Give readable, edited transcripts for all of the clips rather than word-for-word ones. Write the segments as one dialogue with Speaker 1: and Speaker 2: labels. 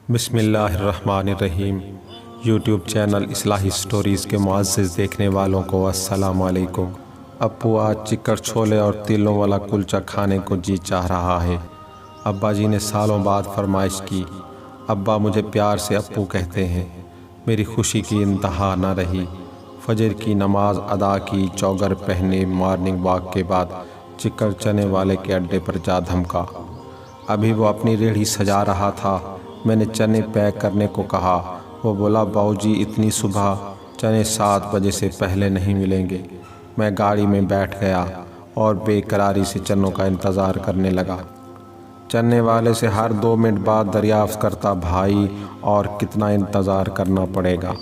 Speaker 1: بسم اللہ الرحمن الرحیم۔ یوٹیوب چینل اصلاحی سٹوریز کے معزز دیکھنے والوں کو السلام علیکم۔ ابو آج چکر چھولے اور تیلوں والا کلچا کھانے کو جی چاہ رہا ہے۔ ابا جی نے سالوں بعد فرمائش کی۔ ابا مجھے پیار سے ابو کہتے ہیں۔ میری خوشی کی انتہا نہ رہی۔ فجر کی نماز ادا کی، چوگر پہنے، مارننگ واک کے بعد چکر چنے والے کے اڈے پر جا دھمکا۔ ابھی وہ اپنی ریڑھی سجا رہا تھا۔ میں نے چنے پیک کرنے کو کہا۔ وہ بولا باؤ جی اتنی صبح چنے 7 بجے سے پہلے نہیں ملیں گے۔ میں گاڑی میں بیٹھ گیا اور بے قراری سے چنوں کا انتظار کرنے لگا۔ چنے والے سے ہر 2 منٹ بعد دریافت کرتا بھائی اور کتنا انتظار کرنا پڑے گا۔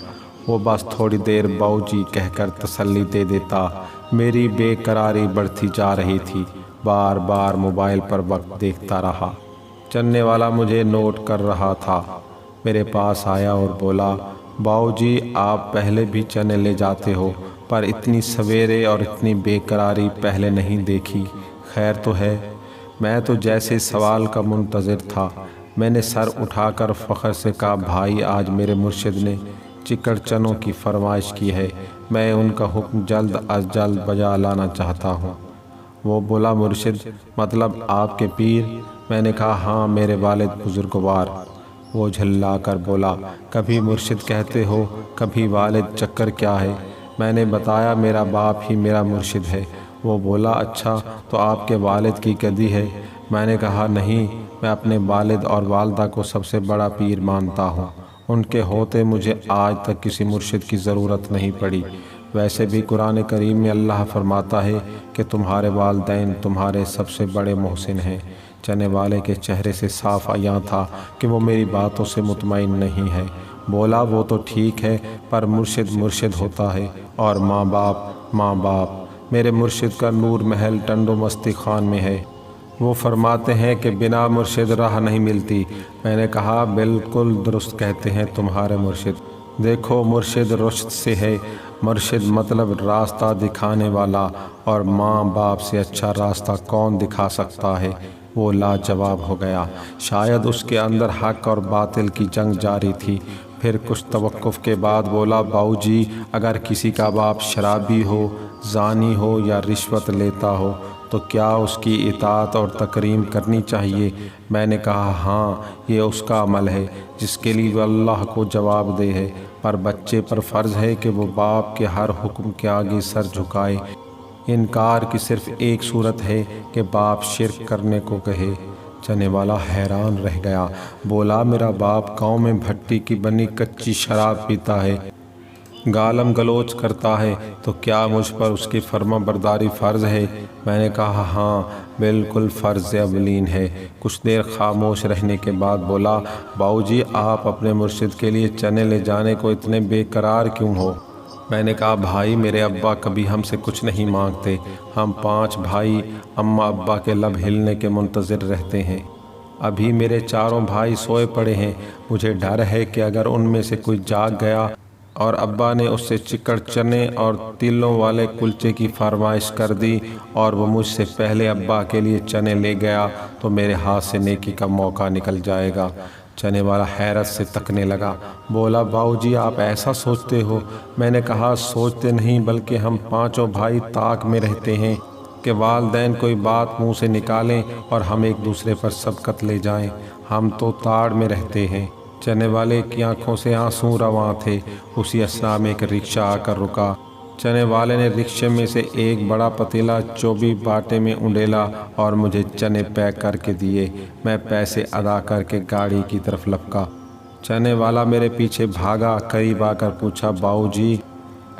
Speaker 1: وہ بس تھوڑی دیر باؤ جی کہہ کر تسلی دے دیتا۔ میری بے قراری بڑھتی جا رہی تھی۔ بار بار موبائل پر وقت دیکھتا رہا۔ چنے والا مجھے نوٹ کر رہا تھا۔ میرے پاس آیا اور بولا باؤ جی آپ پہلے بھی چنے لے جاتے ہو، پر اتنی سویرے اور اتنی بے قراری پہلے نہیں دیکھی۔ خیر تو ہے؟ میں تو جیسے سوال کا منتظر تھا۔ میں نے سر اٹھا کر فخر سے کہا بھائی آج میرے مرشد نے چکر چنوں کی فرمائش کی ہے، میں ان کا حکم جلد از جلد بجا لانا چاہتا ہوں۔ وہ بولا مرشد مطلب آپ کے پیر؟ میں نے کہا ہاں میرے والد بزرگوار۔ وہ جھلا کر بولا کبھی مرشد کہتے ہو کبھی والد، چکر کیا ہے؟ میں نے بتایا میرا باپ ہی میرا مرشد ہے۔ وہ بولا اچھا تو آپ کے والد کی گدی ہے؟ میں نے کہا نہیں، میں اپنے والد اور والدہ کو سب سے بڑا پیر مانتا ہوں۔ ان کے ہوتے مجھے آج تک کسی مرشد کی ضرورت نہیں پڑی۔ ویسے بھی قرآن کریم میں اللہ فرماتا ہے کہ تمہارے والدین تمہارے سب سے بڑے محسن ہیں۔ چنے والے کے چہرے سے صاف عیاں تھا کہ وہ میری باتوں سے مطمئن نہیں ہے۔ بولا وہ تو ٹھیک ہے، پر مرشد مرشد ہوتا ہے اور ماں باپ ماں باپ۔ میرے مرشد کا نور محل ٹنڈو مستی خان میں ہے۔ وہ فرماتے ہیں کہ بنا مرشد راہ نہیں ملتی۔ میں نے کہا بالکل درست کہتے ہیں تمہارے مرشد۔ دیکھو مرشد رشد سے ہے، مرشد مطلب راستہ دکھانے والا، اور ماں باپ سے اچھا راستہ کون دکھا سکتا ہے؟ وہ لاجواب ہو گیا۔ شاید اس کے اندر حق اور باطل کی جنگ جاری تھی۔ پھر کچھ توقف کے بعد بولا باؤ جی اگر کسی کا باپ شرابی ہو، زانی ہو یا رشوت لیتا ہو تو کیا اس کی اطاعت اور تکریم کرنی چاہیے؟ میں نے کہا ہاں یہ اس کا عمل ہے جس کے لیے وہ اللہ کو جواب دہ ہے، پر بچے پر فرض ہے کہ وہ باپ کے ہر حکم کے آگے سر جھکائے۔ انکار کی صرف ایک صورت ہے کہ باپ شرک کرنے کو کہے۔ چنے والا حیران رہ گیا۔ بولا میرا باپ گاؤں میں بھٹی کی بنی کچی شراب پیتا ہے، گالم گلوچ کرتا ہے، تو کیا مجھ پر اس کی فرما برداری فرض ہے؟ میں نے کہا ہاں بالکل فرض اولین ہے۔ کچھ دیر خاموش رہنے کے بعد بولا باؤ جی آپ اپنے مرشد کے لیے چنے لے جانے کو اتنے بے قرار کیوں ہو؟ میں نے کہا بھائی میرے ابا کبھی ہم سے کچھ نہیں مانگتے۔ ہم 5 بھائی اماں ابا کے لب ہلنے کے منتظر رہتے ہیں۔ ابھی میرے 4 بھائی سوئے پڑے ہیں۔ مجھے ڈر ہے کہ اگر ان میں سے کوئی جاگ گیا اور ابا نے اس سے چکر چنے اور تیلوں والے کلچے کی فرمائش کر دی اور وہ مجھ سے پہلے ابا کے لیے چنے لے گیا تو میرے ہاتھ سے نیکی کا موقع نکل جائے گا۔ چنے والا حیرت سے تکنے لگا۔ بولا باؤ جی آپ ایسا سوچتے ہو؟ میں نے کہا سوچتے نہیں بلکہ ہم 5 بھائی طاق میں رہتے ہیں کہ والدین کوئی بات منہ سے نکالیں اور ہم ایک دوسرے پر سبقت لے جائیں۔ ہم تو تاڑ میں رہتے ہیں۔ چنے والے کی آنکھوں سے آنسو رواں تھے۔ اسی اثنا میں ایک رکشہ آ کر رکا۔ چنے والے نے رکشے میں سے ایک بڑا پتیلا 24 باٹے میں انڈیلا اور مجھے چنے پیک کر کے دیے۔ میں پیسے ادا کر کے گاڑی کی طرف لپکا۔ چنے والا میرے پیچھے بھاگا، قریب آ کر پوچھا باؤ جی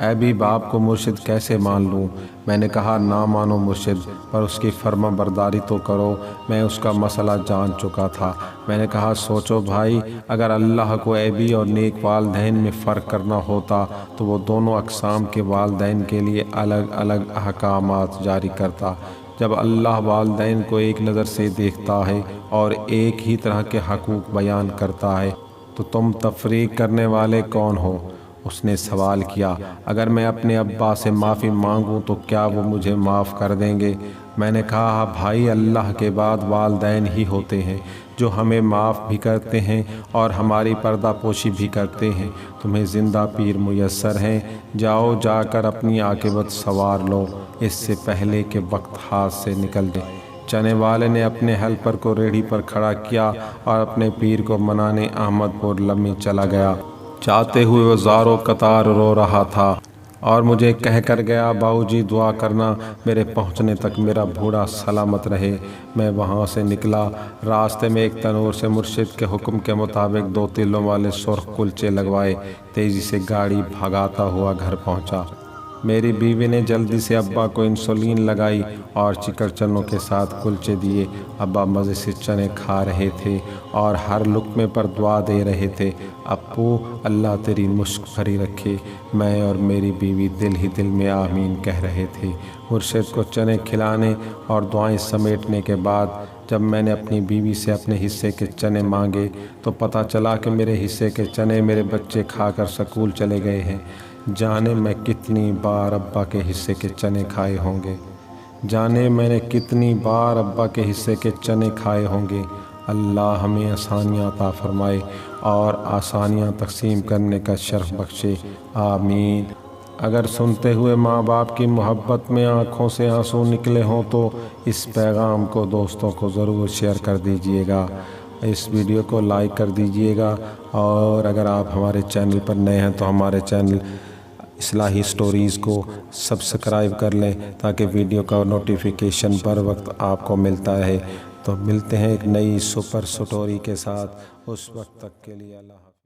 Speaker 1: اے بھی باپ کو مرشد کیسے مان لوں؟ میں نے کہا نہ مانو مرشد، پر اس کی فرما برداری تو کرو۔ میں اس کا مسئلہ جان چکا تھا۔ میں نے کہا سوچو بھائی اگر اللہ کو عیبی اور نیک والدین میں فرق کرنا ہوتا تو وہ دونوں اقسام کے والدین کے لیے الگ الگ احکامات جاری کرتا۔ جب اللہ والدین کو ایک نظر سے دیکھتا ہے اور ایک ہی طرح کے حقوق بیان کرتا ہے تو تم تفریق کرنے والے کون ہو؟ اس نے سوال کیا، اگر میں اپنے ابا سے معافی مانگوں تو کیا وہ مجھے معاف کر دیں گے؟ میں نے کہا، بھائی، اللہ کے بعد والدین ہی ہوتے ہیں جو ہمیں معاف بھی کرتے ہیں اور ہماری پردہ پوشی بھی کرتے ہیں۔ تمہیں زندہ پیر میسر ہیں، جاؤ جا کر اپنی عاقبت سنوار لو اس سے پہلے کہ وقت ہاتھ سے نکل جائے۔ چنے والے نے اپنے ہیلپر کو ریڑھی پر کھڑا کیا اور اپنے پیر کو منانے احمد پور لمی چلا گیا۔ جاتے ہوئے وہ زاروں قطار رو رہا تھا اور مجھے کہہ کر گیا، باؤ جی دعا کرنا میرے پہنچنے تک میرا بوڑھا سلامت رہے۔ میں وہاں سے نکلا۔ راستے میں ایک تنور سے مرشد کے حکم کے مطابق 2 تیلوں والے سرخ کلچے لگوائے، تیزی سے گاڑی بھگاتا ہوا گھر پہنچا۔ میری بیوی نے جلدی سے ابا کو انسولین لگائی اور چکر چنوں کے ساتھ کلچے دیے۔ ابا مزے سے چنے کھا رہے تھے اور ہر لقمے پر دعا دے رہے تھے، ابو اللہ تیری مشک بھری رکھے۔ میں اور میری بیوی دل ہی دل میں آمین کہہ رہے تھے۔ مرشد کو چنے کھلانے اور دعائیں سمیٹنے کے بعد جب میں نے اپنی بیوی سے اپنے حصے کے چنے مانگے تو پتہ چلا کہ میرے حصے کے چنے میرے بچے کھا کر سکول چلے گئے ہیں۔ جانے میں کتنی بار ابا کے حصے کے چنے کھائے ہوں گے، جانے میں نے کتنی بار ابا کے حصے کے چنے کھائے ہوں گے۔ اللہ ہمیں آسانیاں عطا فرمائے اور آسانیاں تقسیم کرنے کا شرف بخشے، آمین۔ اگر سنتے ہوئے ماں باپ کی محبت میں آنکھوں سے آنسو نکلے ہوں تو اس پیغام کو دوستوں کو ضرور شیئر کر دیجئے گا، اس ویڈیو کو لائک کر دیجئے گا، اور اگر آپ ہمارے چینل پر نئے ہیں تو ہمارے چینل اصلاحی سٹوریز کو سبسکرائب کر لیں تاکہ ویڈیو کا نوٹیفیکیشن پر وقت آپ کو ملتا رہے۔ تو ملتے ہیں ایک نئی سپر سٹوری کے ساتھ، اس وقت تک کے لیے اللہ حافظ۔